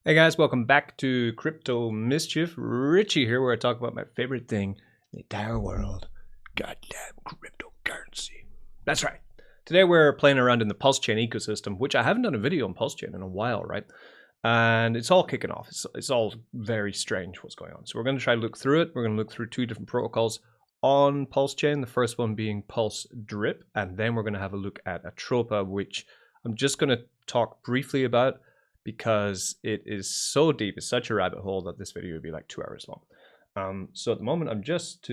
Hey guys, welcome back to Crypto Mischief. Richie here, where I talk about my favorite thing in the entire world, goddamn cryptocurrency. That's right. Today we're playing around in the PulseChain ecosystem, which I haven't done a video on PulseChain in a while, right? And it's all kicking off. It's all very strange what's going on. So we're going to try to look through it. We're going to look through two different protocols on PulseChain. The first one being Pulse Drip, and then we're going to have a look at Atropa, which I'm just going to talk briefly about, because it is so deep, it's such a rabbit hole that this video would be like 2 hours long. So at the moment, I'm just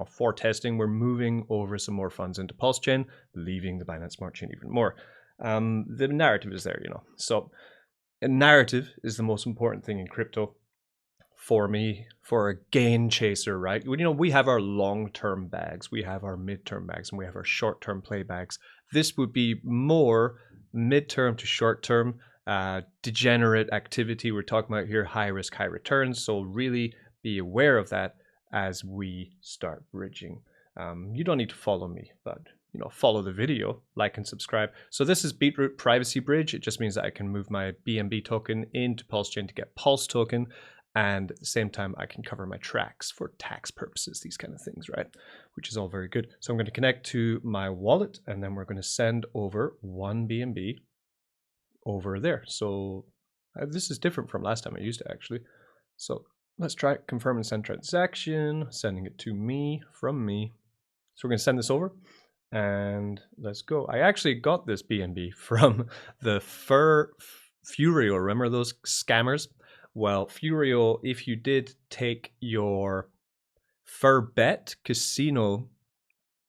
for testing, we're moving over some more funds into PulseChain, leaving the Binance Smart Chain even more. The narrative is there, So a narrative is the most important thing in crypto for me, for a gain chaser, right? We have our long-term bags, we have our mid-term bags, and we have our short-term play bags. This would be more mid-term to short-term. Degenerate activity we're talking about here, high risk, high returns. So really be aware of that as we start bridging. You don't need to follow me, but follow the video, like and subscribe. So this is Beetroot Privacy Bridge. It just means that I can move my BNB token into PulseChain to get Pulse token, and at the same time I can cover my tracks for tax purposes, these kind of things, right? Which is all very good. So I'm going to connect to my wallet, and then we're going to send over 1 BNB over there. So this is different from last time I used it, actually. So let's try it. Confirm and send transaction, sending it to me from me. So we're going to send this over and let's go. I actually got this BNB from the Furio. Remember those scammers? Well, Furio, if you did take your FurBet casino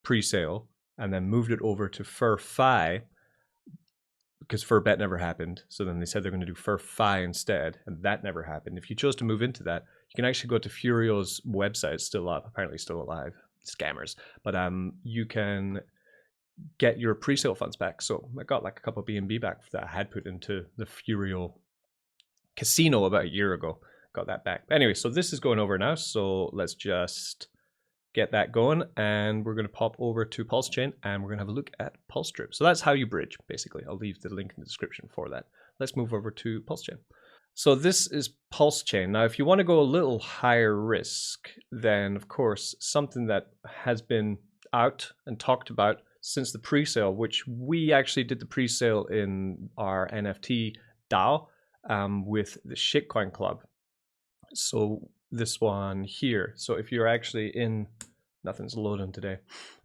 pre-sale and then moved it over to FurFi, because FurBet never happened, so then they said they're going to do FurFi instead, and that never happened. If you chose to move into that, you can actually go to Furio's website. It's still up, apparently still alive, scammers. But you can get your pre-sale funds back. So I got like a couple of BNB back that I had put into the Furio casino about a year ago. Got that back. Anyway, so this is going over now, so let's just get that going, and we're going to pop over to PulseChain and we're going to have a look at Pulse Drip. So that's how you bridge, basically. I'll leave the link in the description for that. Let's move over to PulseChain. So this is PulseChain. Now, if you want to go a little higher risk, then of course, something that has been out and talked about since the pre-sale, which we actually did the pre-sale in our NFT DAO with the Shitcoin Club. So this one here. So if you're actually in, nothing's loading today.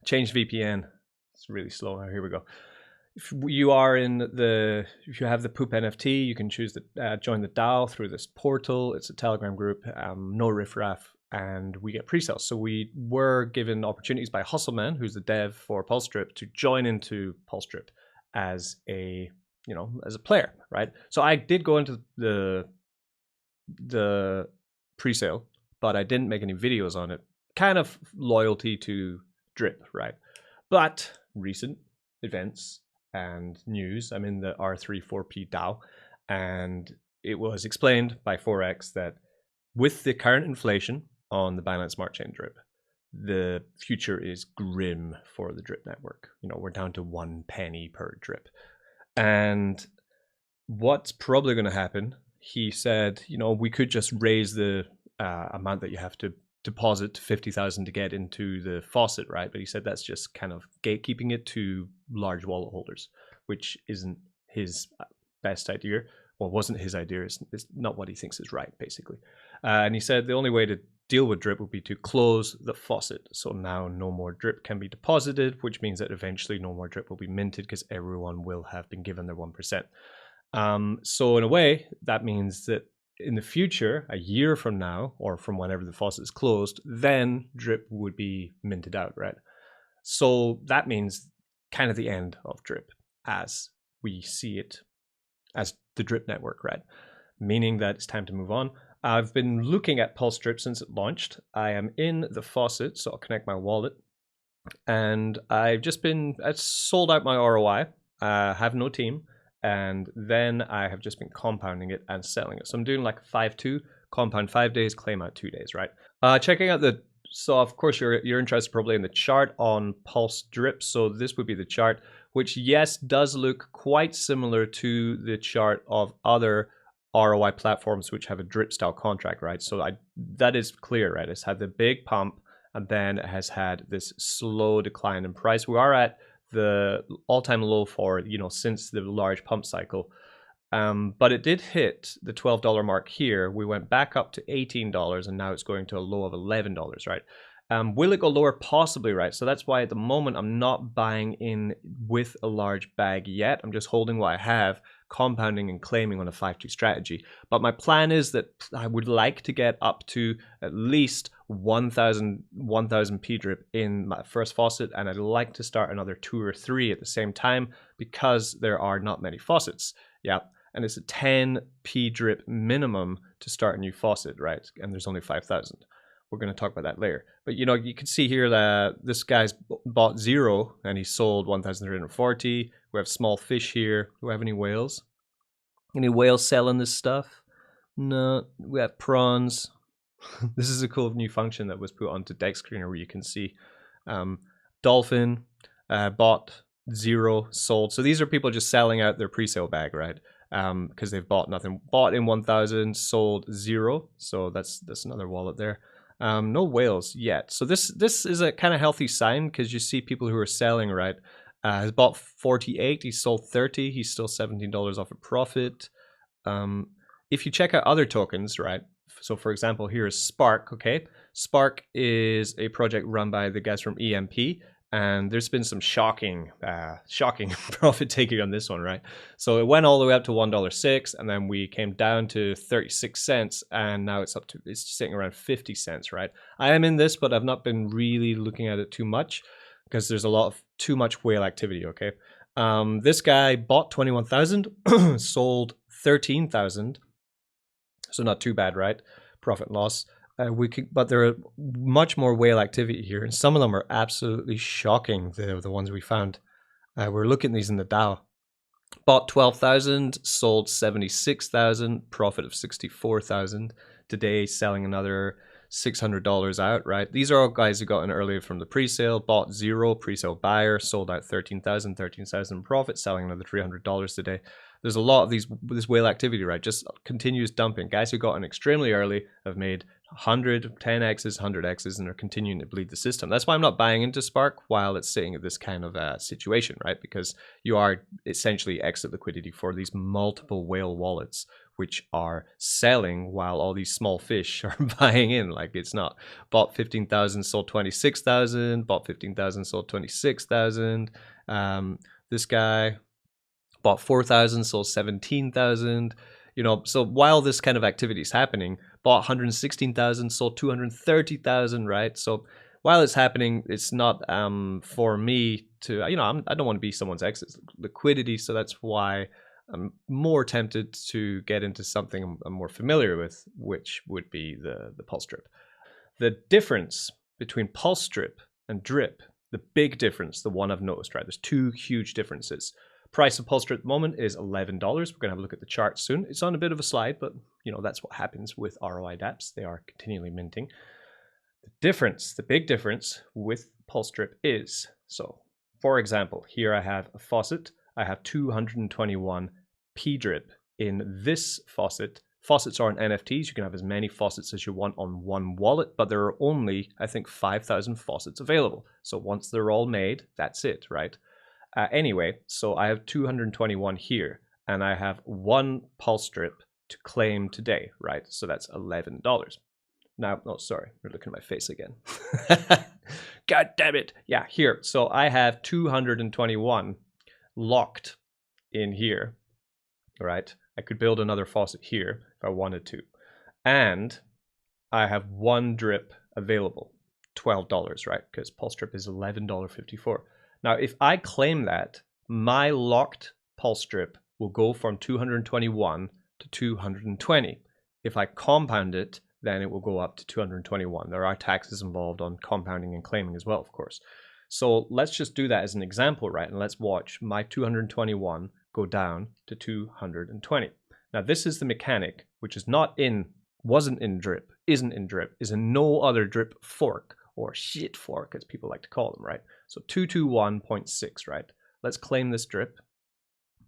Change VPN. It's really slow. Here we go. If you are in if you have the Poop NFT, you can choose to join the DAO through this portal. It's a Telegram group, no riffraff, and we get pre-sales. So we were given opportunities by Hustleman, who's the dev for Pulse Drip, to join into Pulse Drip as a player, right? So I did go into the pre-sale, but I didn't make any videos on it. Kind of loyalty to Drip, right? But recent events and news, I'm in the R34P DAO, and it was explained by Forex that with the current inflation on the Binance Smart Chain Drip, the future is grim for the Drip network. We're down to 1 penny per drip. And what's probably going to happen, he said, we could just raise the amount that you have to deposit to 50,000 to get into the faucet, right? But he said that's just kind of gatekeeping it to large wallet holders, which isn't his best idea, or wasn't his idea. It's not what he thinks is right, basically. And he said the only way to deal with Drip would be to close the faucet. So now no more Drip can be deposited, which means that eventually no more Drip will be minted because everyone will have been given their 1%. So in a way, that means that in the future, a year from now, or from whenever the faucet is closed, then Drip would be minted out, right? So that means kind of the end of Drip as we see it, as the Drip network, right? Meaning that it's time to move on. I've been looking at Pulse Drip since it launched. I am in the faucet, so I'll connect my wallet. And I sold out my ROI, have no team. And then I have just been compounding it and selling it. So I'm doing like 5-2, compound 5 days, claim out 2 days, right? Checking out so of course you're interested probably in the chart on Pulse Drip. So this would be the chart, which yes, does look quite similar to the chart of other ROI platforms which have a drip style contract, right? So that is clear, right? It's had the big pump and then it has had this slow decline in price. We are at the all-time low for, since the large pump cycle. But it did hit the $12 mark here. We went back up to $18 and now it's going to a low of $11, right? Will it go lower? Possibly, right? So that's why at the moment I'm not buying in with a large bag yet. I'm just holding what I have, compounding and claiming on a 5-2 strategy. But my plan is that I would like to get up to at least 1,000 P drip in my first faucet, and I'd like to start another 2 or 3 at the same time because there are not many faucets. Yeah. And it's a 10 P drip minimum to start a new faucet, right? And there's only 5,000. We're going to talk about that later. But you can see here that this guy's bought 0 and he sold 1,340. We have small fish here. Do we have any whales? Any whales selling this stuff? No. We have prawns. This is a cool new function that was put onto Deck Screener where you can see dolphin, bought 0, sold. So these are people just selling out their pre-sale bag, right? Because they've bought nothing. Bought in 1,000, sold 0. So that's another wallet there. No whales yet. So this is a kind of healthy sign because you see people who are selling, right? Has bought 48, he sold 30, he's still $17 off a profit. If you check out other tokens, right? So for example, here is Spark, okay? Spark is a project run by the guys from EMP. And there's been some shocking profit taking on this one, right? So it went all the way up to $1.06, and then we came down to 36 cents, and now it's sitting around 50 cents, right? I am in this, but I've not been really looking at it too much because there's too much whale activity, okay? This guy bought 21,000, sold 13,000, so not too bad, right? Profit and loss. But there are much more whale activity here, and some of them are absolutely shocking. The ones we found. We're looking at these in the DAO. Bought 12,000, sold 76,000, profit of 64,000. Today, selling another $600 out. Right, these are all guys who got in earlier from the pre-sale. Bought 0, pre-sale buyer, sold out 13,000 profit, selling another $300 today. There's a lot of this whale activity, right? Just continuous dumping. Guys who got in extremely early have made 100, 10x's, 100x's, and are continuing to bleed the system. That's why I'm not buying into Spark while it's sitting at this kind of situation, right? Because you are essentially exit liquidity for these multiple whale wallets, which are selling while all these small fish are buying in. Like it's not. Bought 15,000, sold 26,000. Bought 15,000, sold 26,000. This guy bought 4,000, sold 17,000. So while this kind of activity is happening, bought 116,000, sold 230,000, right? So while it's happening, it's not for me to, I don't want to be someone's exit liquidity. So that's why I'm more tempted to get into something I'm more familiar with, which would be the Pulse Drip. The difference between Pulse Drip and Drip, the big difference, the one I've noticed, right? There's 2 huge differences. Price of Pulse Drip at the moment is $11. We're going to have a look at the chart soon. It's on a bit of a slide, but that's what happens with ROI dApps. They are continually minting. The big difference with Pulse Drip is, so for example, here I have a faucet. I have 221 P drip in this faucet. Faucets are on NFTs. You can have as many faucets as you want on one wallet, but there are only, I think, 5,000 faucets available. So once they're all made, that's it, right? Anyway, so I have 221 here, and I have 1 Pulse Drip to claim today, right? So that's $11. Now, oh, sorry, you're looking at my face again. God damn it. Yeah, here. So I have 221 locked in here, right? I could build another faucet here if I wanted to. And I have 1 drip available, $12, right? Because Pulse Drip is $11.54. Now, if I claim that, my locked Pulse Drip will go from 221 to 220. If I compound it, then it will go up to 221. There are taxes involved on compounding and claiming as well, of course. So let's just do that as an example, right? And let's watch my 221 go down to 220. Now, this is the mechanic, which is wasn't in drip, isn't in drip, is in no other drip fork, or shit fork, as people like to call them, right? So 221.6, right? Let's claim this drip,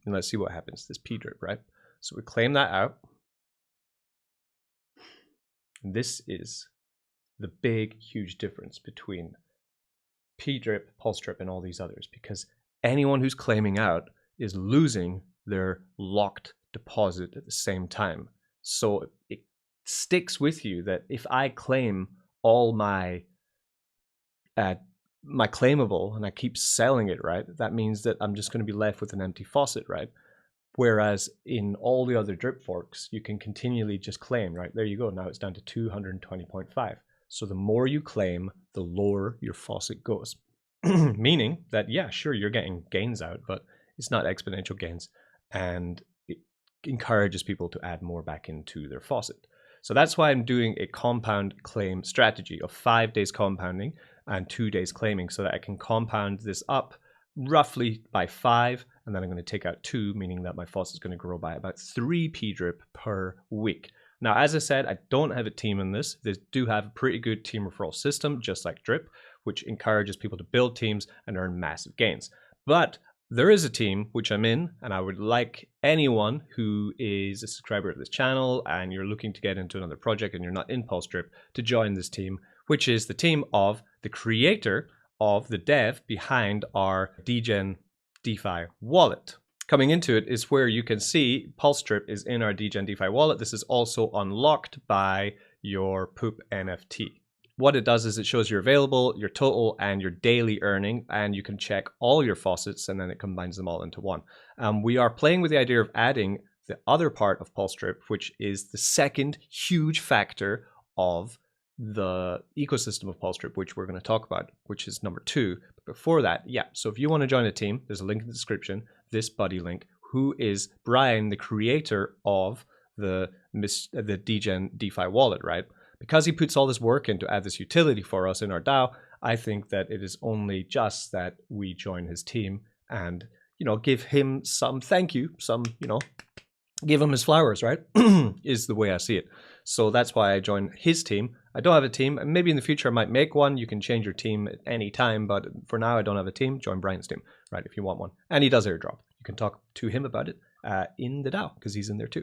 and let's see what happens, this P drip, right? So we claim that out. And this is the big, huge difference between P-Drip, PulseDrip, and all these others, because anyone who's claiming out is losing their locked deposit at the same time. So it sticks with you that if I claim all my claimable and I keep selling it, right, that means that I'm just going to be left with an empty faucet, right? Whereas in all the other drip forks, you can continually just claim, right? There you go. Now it's down to 220.5. So the more you claim, the lower your faucet goes. Meaning that, yeah, sure, you're getting gains out, but it's not exponential gains. And it encourages people to add more back into their faucet. So that's why I'm doing a compound claim strategy of 5 days compounding and 2 days claiming, so that I can compound this up roughly by 5, and then I'm going to take out 2, meaning that my faucet is going to grow by about 3 P-drip per week. Now, as I said, I don't have a team in this. They do have a pretty good team referral system, just like Drip, which encourages people to build teams and earn massive gains. But there is a team which I'm in, and I would like anyone who is a subscriber to this channel and you're looking to get into another project and you're not in PulseDrip to join this team, which is the team of the creator of the dev behind our Degen DeFi wallet. Coming into it is where you can see PulseDrip is in our Degen DeFi wallet. This is also unlocked by your Poop NFT. What it does is it shows your available, your total, and your daily earning, and you can check all your faucets, and then it combines them all into one. We are playing with the idea of adding the other part of PulseDrip, which is the second huge factor of the ecosystem of PulseDrip, which we're going to talk about, which is number 2. But before that, yeah, so if you want to join a team, there's a link in the description, this buddy link, who is Brian, the creator of the Degen DeFi wallet, right? Because he puts all this work in to add this utility for us in our DAO, I think that it is only just that we join his team and, you know, give him some thank you, some, you know, give him his flowers, right? Is the way I see it. So that's why I joined his team. I don't have a team. Maybe in the future I might make one. You can change your team at any time, but for now I don't have a team. Join Brian's team, right, if you want one. And he does airdrop. You can talk to him about it in the DAO because he's in there too.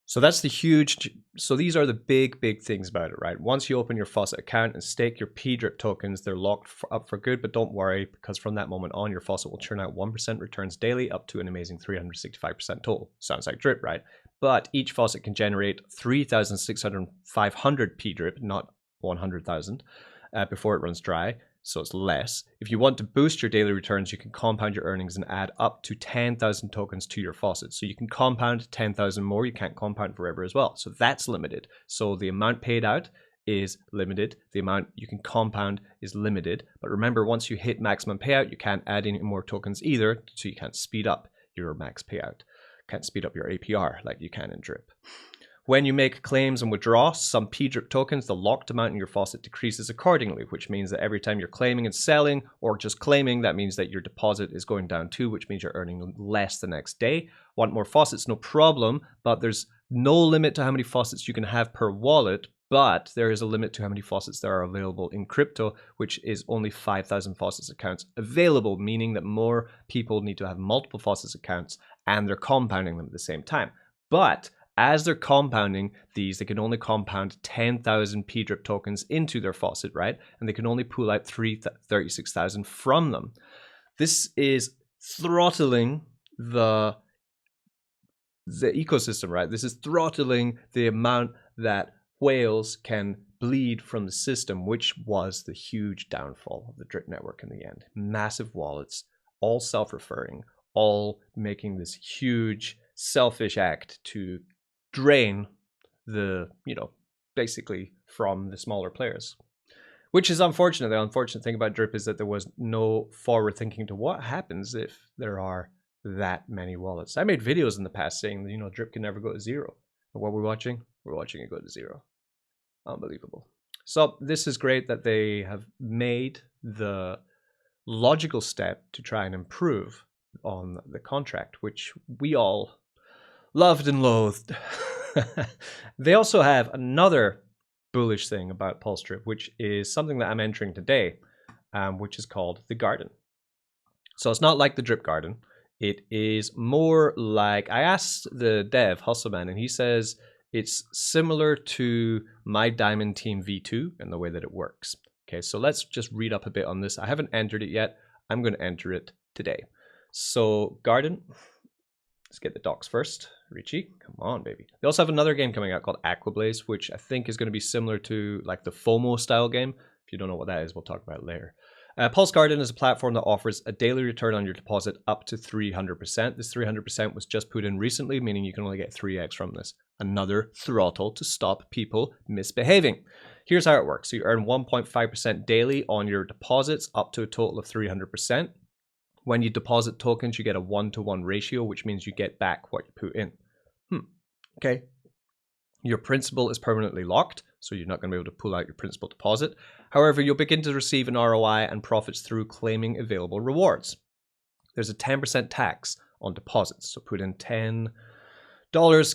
So that's the huge, so these are the big things about it, right? Once you open your faucet account and stake your P-drip tokens, they're locked up for good, but don't worry, because from that moment on, your faucet will churn out 1% returns daily up to an amazing 365% total. Sounds like drip, right? But each faucet can generate 3,500 P-drip, not 100,000, before it runs dry. So it's less. If you want to boost your daily returns, you can compound your earnings and add up to 10,000 tokens to your faucet. So you can compound 10,000 more. You can't compound forever as well. So that's limited. So the amount paid out is limited. The amount you can compound is limited. But remember, once you hit maximum payout, you can't add any more tokens either. So you can't speed up your max payout. Can't speed up your APR like you can in Drip. When you make claims and withdraw some P-drip tokens, the locked amount in your faucet decreases accordingly, which means that every time you're claiming and selling, or just claiming, that means that your deposit is going down too, which means you're earning less the next day. Want more faucets? No problem, but there's no limit to how many faucets you can have per wallet, but there is a limit to how many faucets there are available in crypto, which is only 5,000 faucets accounts available, meaning that more people need to have multiple faucets accounts and they're compounding them at the same time. But as they're compounding these, they can only compound 10,000 P-drip tokens into their faucet, right? And they can only pull out 36,000 from them. This is throttling the ecosystem, right? This is throttling the amount that whales can bleed from the system, which was the huge downfall of the Drip network in the end. Massive wallets, all self-referring, all making this huge selfish act to drain the, you know, basically from the smaller players, which is unfortunate. The unfortunate thing about Drip is that there was no forward thinking to what happens if there are that many wallets. I made videos in the past saying that, you know, Drip can never go to zero. But what we're watching it go to zero. Unbelievable. So this is great that they have made the logical step to try and improve on the contract, which we all loved and loathed. They also have another bullish thing about PulseDrip, which is something that I'm entering today, which is called the Garden. So it's not like the Drip Garden. It is more like, I asked the dev, Hustleman, and he says It's similar to my Diamond Team V2 and the way that it works. Okay, so let's just read up a bit on this. I haven't entered it yet. I'm going to enter it today. So Garden, let's get the docs first. Richie, come on, baby. They also have another game coming out called Aquablaze, which I think is going to be similar to like the FOMO style game. If you don't know what that is, we'll talk about it later. Pulse Garden is a platform that offers a daily return on your deposit up to 300%. This 300% was just put in recently, meaning you can only get 3x from this. Another throttle to stop people misbehaving. Here's how it works. So you earn 1.5% daily on your deposits up to a total of 300%. When you deposit tokens, you get a 1-to-1 ratio, which means you get back what you put in. Okay. Your principal is permanently locked, so you're not going to be able to pull out your principal deposit. However, you'll begin to receive an ROI and profits through claiming available rewards. There's a 10% tax on deposits, so put in $10,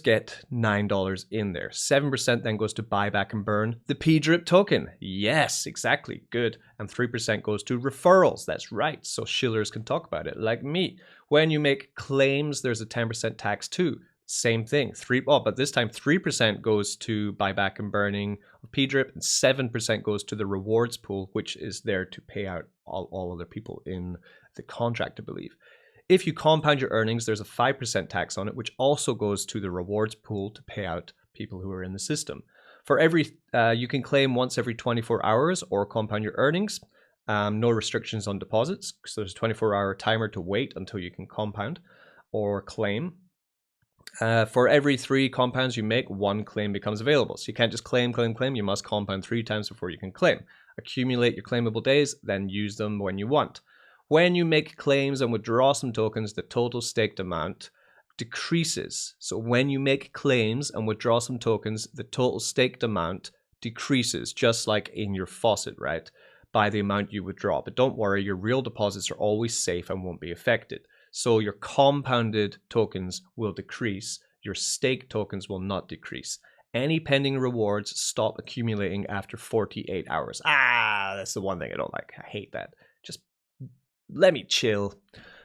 get $9 in there. 7% then goes to buy back and burn the P-Drip token. Yes, exactly, good. And 3% goes to referrals. That's right, so shillers can talk about it, like me. When you make claims, there's a 10% tax too. Same thing, but this time 3% goes to buyback and burning of P-Drip, and 7% goes to the rewards pool, which is there to pay out all other people in the contract, I believe. If you compound your earnings, there's a 5% tax on it, which also goes to the rewards pool to pay out people who are in the system. For every, you can claim once every 24 hours or compound your earnings. No restrictions on deposits, so there's a 24-hour timer to wait until you can compound or claim. For every 3 compounds you make, 1 claim becomes available. So you can't just claim. You must compound 3 times before you can claim. Accumulate your claimable days, then use them when you want. When you make claims and withdraw some tokens, the total staked amount decreases. So when you make claims and withdraw some tokens, the total staked amount decreases, just like in your faucet, right? By the amount you withdraw. But don't worry, your real deposits are always safe and won't be affected. So your compounded tokens will decrease, your staked tokens will not decrease. Any pending rewards stop accumulating after 48 hours. That's the one thing I don't like. I hate that. Just let me chill.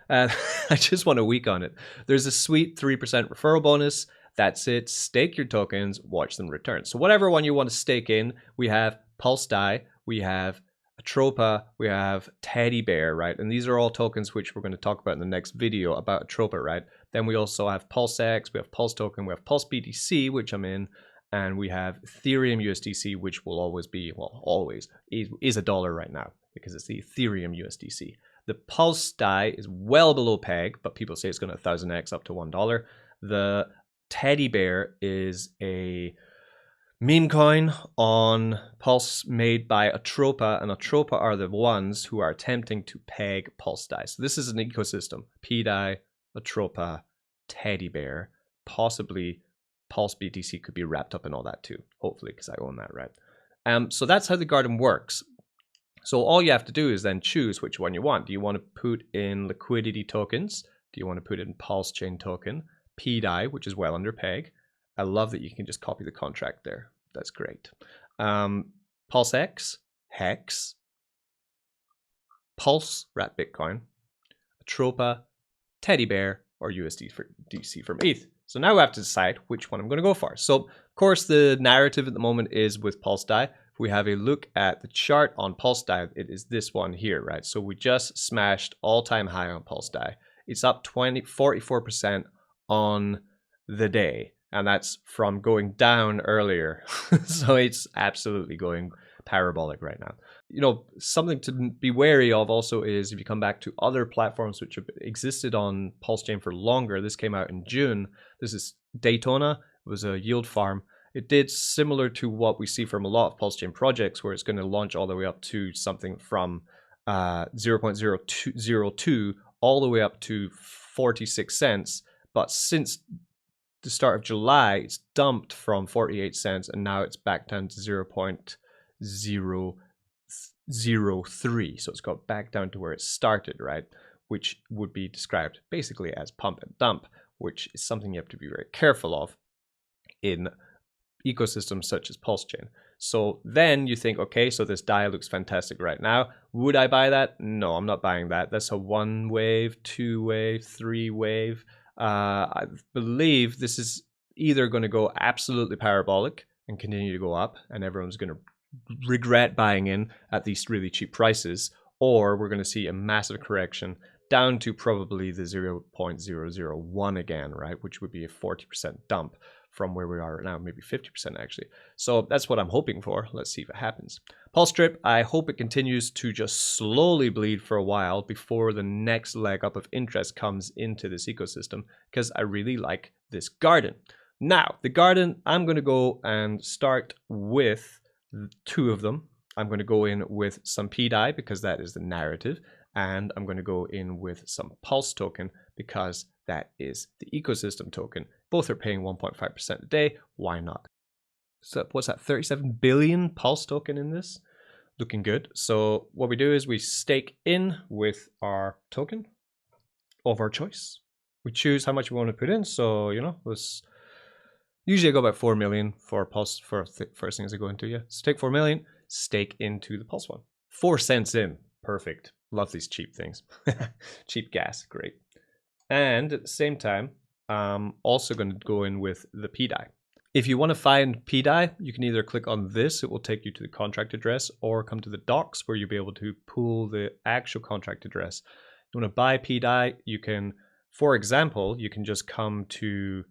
I just want a week on it. There's a sweet 3% referral bonus. That's it. Stake your tokens, watch them return. So whatever one you want to stake in, we have Pulse Dai, we have Atropa, we have Teddy Bear, right? And these are all tokens which we're going to talk about in the next video about Atropa, right? Then we also have PulseX, we have Pulse Token, we have Pulse BTC, which I'm in, and we have Ethereum USDC, which will always be, well, always is $1 right now because it's the Ethereum USDC. The Pulse Dai is well below peg, but people say it's going to 1000x up to $1. The Teddy Bear is a meme coin on Pulse made by Atropa, and Atropa are the ones who are attempting to peg Pulse Dai. So this is an ecosystem. P-Dai, Atropa, Teddy Bear, possibly Pulse BTC could be wrapped up in all that too, hopefully, because I own that, right? So that's how the garden works. So all you have to do is then choose which one you want. Do you want to put in liquidity tokens? Do you want to put in PulseChain token? P-Dai, which is well under peg. I love that you can just copy the contract there. That's great. PulseX, Hex, Pulse, Rat Bitcoin, Atropa, Teddy Bear, or USDC from ETH. So now we have to decide which one I'm going to go for. So, of course, the narrative at the moment is with Pulse Dai. If we have a look at the chart on Pulse Dai, it is this one here, right? So we just smashed all-time high on Pulse Dai. It's up 44% on the day. And that's from going down earlier. So it's absolutely going parabolic right now. You know, something to be wary of also is if you come back to other platforms which have existed on PulseChain for longer. This came out in June. This is Daytona. It was a yield farm. It did similar to what we see from a lot of PulseChain projects, where it's going to launch all the way up to something from 0.0202 all the way up to 46 cents. But since the start of July, it's dumped from 48 cents and now it's back down to 0.003. So it's got back down to where it started, right? Which would be described basically as pump and dump, which is something you have to be very careful of in ecosystems such as PulseChain. So then you think, okay, so this DAI looks fantastic right now. Would I buy that? No, I'm not buying that. That's a 1 wave, 2 wave, 3 wave. I believe this is either going to go absolutely parabolic and continue to go up, and everyone's going to regret buying in at these really cheap prices, or we're going to see a massive correction down to probably the 0.001 again, right? Which would be a 40% dump from where we are now, maybe 50% actually. So that's what I'm hoping for. Let's see if it happens. Pulse Strip, I hope it continues to just slowly bleed for a while before the next leg up of interest comes into this ecosystem, because I really like this garden. Now, the garden, I'm going to go and start with 2 of them. I'm going to go in with some PDAI because that is the narrative, and I'm going to go in with some Pulse token because that is the ecosystem token. Both are paying 1.5% a day. Why not? So what's that, 37 billion Pulse token in this? Looking good. So what we do is we stake in with our token of our choice. We choose how much we want to put in. So, you know, usually I go about 4 million for Pulse for first things I go into. Yeah, so take 4 million, stake into the Pulse one. 4 cents in, perfect. Love these cheap things. Cheap gas, great. And at the same time, I'm also going to go in with the PDAI. If you want to find PDAI, you can either click on this, it will take you to the contract address, or come to the docs where you'll be able to pull the actual contract address. You want to buy PDAI, you can, for example, you can just come to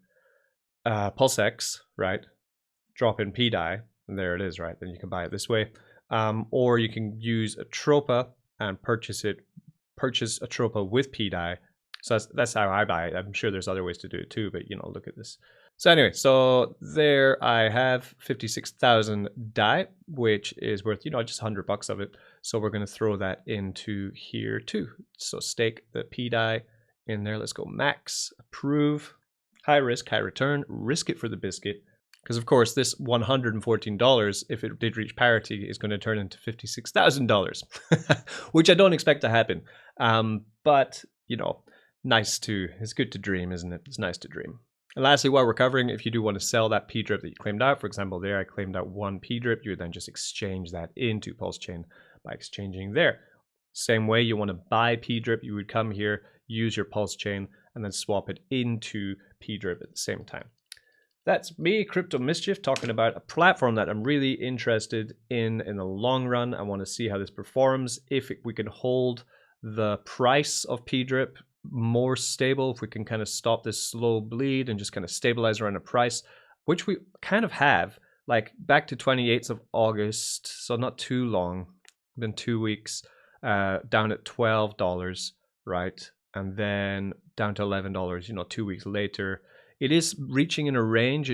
PulseX, right? Drop in PDAI, and there it is, right? Then you can buy it this way. Or you can use Atropa and purchase Atropa with PDAI. So that's how I buy it. I'm sure there's other ways to do it too, but you know, look at this. So anyway, so there I have 56,000 DAI, which is worth, you know, just $100 of it. So we're going to throw that into here too. So stake the PDAI in there. Let's go max, approve, high risk, high return, risk it for the biscuit. Because of course this $114, if it did reach parity, is going to turn into $56,000, which I don't expect to happen. But you know, it's good to dream, isn't it? It's nice to dream. And lastly, while we're covering, if you do want to sell that P drip that you claimed out, for example, there I claimed out 1 P drip, you would then just exchange that into PulseChain by exchanging there. Same way, you want to buy P drip, you would come here, use your PulseChain, and then swap it into P drip at the same time. That's me, Crypto Mischief, talking about a platform that I'm really interested in the long run. I want to see how this performs. If we can hold the price of P drip more stable, if we can kind of stop this slow bleed and just kind of stabilize around a price, which we kind of have, like back to 28th of August, so not too long, been 2 weeks, down at $12, right? And then down to $11, you know, 2 weeks later. It is reaching in a range.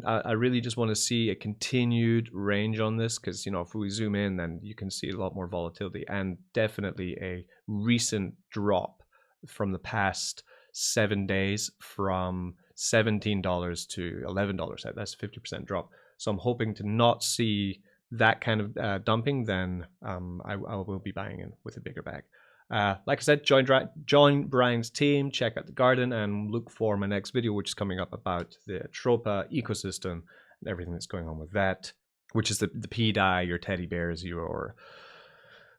I really just want to see a continued range on this, because, you know, if we zoom in, then you can see a lot more volatility and definitely a recent drop from the past 7 days from $17 to $11. That's a 50% drop. So I'm hoping to not see that kind of dumping. Then I will be buying in with a bigger bag. Like I said, join Brian's team, check out the garden, and look for my next video, which is coming up about the Atropa ecosystem and everything that's going on with that, which is the PDAI, your teddy bears, your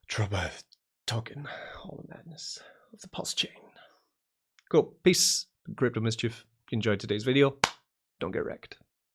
Atropa token, all the madness of the PulseChain. Cool. Peace. Crypto Mischief. Enjoyed today's video. Don't get wrecked.